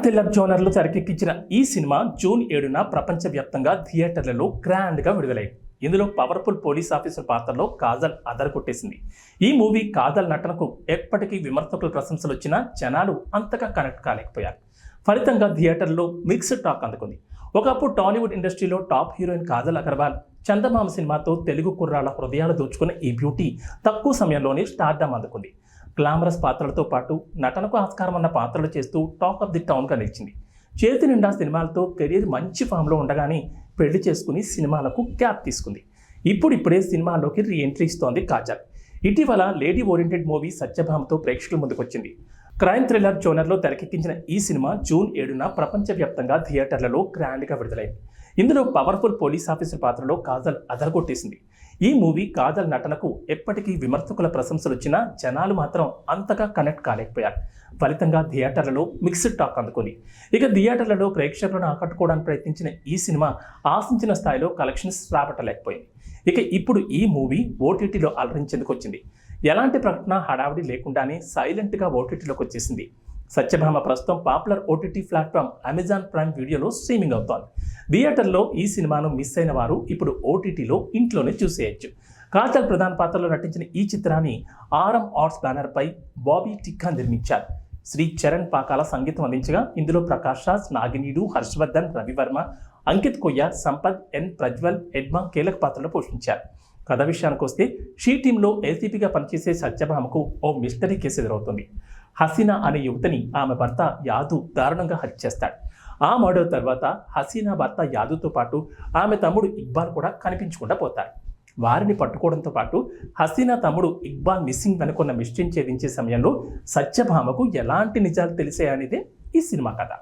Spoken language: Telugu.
థ్రిల్లర్ జోనర్లో తెరకెక్కించిన ఈ సినిమా జూన్ 7న ప్రపంచవ్యాప్తంగా థియేటర్లలో గ్రాండ్గా విడుదలైంది. ఇందులో పవర్ఫుల్ పోలీస్ ఆఫీసర్ పాత్రలో కాజల్ అదరగొట్టేసింది. ఈ మూవీ కాజల్ నటనకు ఎప్పటికీ విమర్శకుల ప్రశంసలు వచ్చినా జనాలు అంతగా కనెక్ట్ కాలేకపోయారు. ఫలితంగా థియేటర్లో మిక్స్డ్ టాక్ అందుకుంది. ఒకప్పుడు టాలీవుడ్ ఇండస్ట్రీలో టాప్ హీరోయిన్ కాజల్ అగర్వాల్ చందమామ సినిమాతో తెలుగు కుర్రాళ్ల హృదయాలు దోచుకున్న ఈ బ్యూటీ తక్కువ సమయంలోనే స్టార్డమ్ అందుకుంది. గ్లామరస్ పాత్రలతో పాటు నటనకు ఆస్కారం ఉన్న పాత్రలు చేస్తూ టాక్ ఆఫ్ ది టౌన్గా నిలిచింది. చేతి నిండా సినిమాలతో కెరీర్ మంచి ఫామ్లో ఉండగానే పెళ్లి చేసుకుని సినిమాలకు గ్యాప్ తీసుకుంది. ఇప్పుడిప్పుడే సినిమాల్లోకి రీ ఎంట్రీ ఇస్తోంది కాజల్. ఇటీవల లేడీ ఓరియంటెడ్ మూవీ సత్యభామతో ప్రేక్షకుల ముందుకొచ్చింది. క్రైమ్ థ్రిల్లర్ జోనర్లో తెరకెక్కించిన ఈ సినిమా జూన్ 7న ప్రపంచవ్యాప్తంగా థియేటర్లలో గ్రాండ్గా విడుదలైంది. ఇందులో పవర్ఫుల్ పోలీస్ ఆఫీసర్ పాత్రలో కాజల్ అదరగొట్టేసింది. ఈ మూవీ కాజల్ నటనకు ఎప్పటికీ విమర్శకుల ప్రశంసలు వచ్చినా జనాలు మాత్రం అంతగా కనెక్ట్ కాలేకపోయారు. ఫలితంగా థియేటర్లలో మిక్స్డ్ టాక్ అందుకుంది. ఇక థియేటర్లలో ప్రేక్షకులను ఆకట్టుకోవడానికి ప్రయత్నించిన ఈ సినిమా ఆశించిన స్థాయిలో కలెక్షన్స్ రాబట్టలేకపోయింది. ఇక ఇప్పుడు ఈ మూవీ ఓటీటీలో అలరించేందుకు వచ్చింది. ఎలాంటి ప్రకటన హడావిడి లేకుండానే సైలెంట్గా ఓటీటీలోకి వచ్చేసింది. సత్యభామ ప్రస్తుతం popular OTT platform Amazon prime వీడియోలో స్ట్రీమింగ్ అవుతోంది. థియేటర్లో ఈ సినిమాను మిస్ అయిన వారు ఇప్పుడు ఓటీటీలో ఇంట్లోనే చూసేయచ్చు. కాజల్ ప్రధాన పాత్రలో నటించిన ఈ చిత్రాన్ని ఆర్ఎం ఆర్ట్స్ బ్యానర్పై బాబీ టిక్కా నిర్మించారు. శ్రీ చరణ్ పాకాల సంగీతం అందించగా ఇందులో ప్రకాష్ రాజ్, నాగినీడు, హర్షవర్ధన్, రవివర్మ, అంకిత్ కొయ్య, సంపత్, ఎన్ ప్రజ్వల్, ఎడ్మా కీలక పాత్రలు పోషించారు. కథ విషయానికి వస్తే షీ టీంలో ఏసీపీగా పనిచేసే సత్యభామకు ఓ మిస్టరీ కేసు ఎదురవుతుంది. హసీనా అనే యువతిని ఆమె భర్త యాదు దారుణంగా హత్య చేస్తాడు. ఆ మర్డర్ తర్వాత హసీనా భర్త యాదుతో పాటు ఆమె తమ్ముడు ఇక్బాల్ కూడా కనిపించకుండా పోతారు. వారిని పట్టుకోవడంతో పాటు హసీనా తమ్ముడు ఇక్బాల్ మిస్సింగ్ అనుకున్న మిస్టరీని ఛేదించే సమయంలో సత్యభామకు ఎలాంటి నిజాలు తెలిసాయనేదే ఈ సినిమా కథ.